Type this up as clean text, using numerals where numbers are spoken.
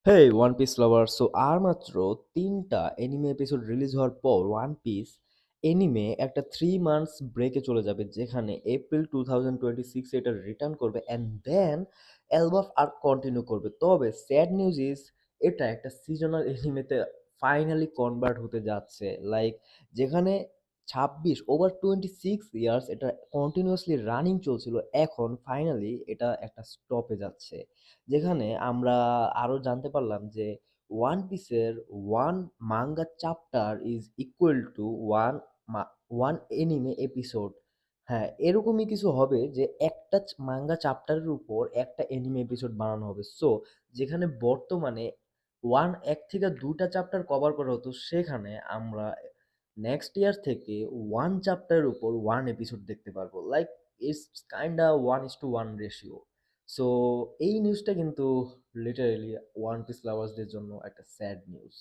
হেই one piece লাভার, so আর মাত্র 3টা anime episode release হওয়ার পর ওয়ান পিস এনিমে একটা 3 মান্থস ব্রেকে চলে যাবে, যেখানে এপ্রিল 2026 এটা রিটার্ন করবে অ্যান্ড দেন এলবাফ আর কন্টিনিউ করবে। তবে স্যাড নিউজ ইজ এটা একটা সিজনাল এনিমেতে ফাইনালি কনভার্ট হতে যাচ্ছে। লাইক যেখানে 26 ওভার 26 ইয়ার্স এটা কন্টিনিউয়াসলি রানিং চলছিল, এখন ফাইনালি এটা একটা স্টপে যাচ্ছে। যেখানে আমরা আরো জানতে পারলাম যে ওয়ান পিসের one manga chapter is equal to one anime episode. হ্যাঁ, এরকমই কিছু হবে যে একটা মাঙ্গা চ্যাপ্টারের উপর একটা এনিমে এপিসোড বানানো হবে। সো যেখানে বর্তমানে এক থেকে দুটা চ্যাপ্টার কভার করা হতো, সেখানে আমরা নেক্সট ইয়ার থেকে ওয়ান চ্যাপ্টারের উপর ওয়ান এপিসোড দেখতে পারবো। Like it's kinda 1:1 ratio. So এই নিউজটা কিন্তু লিটারেলি ওয়ান পিস লাভার্সদের জন্য একটা স্যাড নিউজ।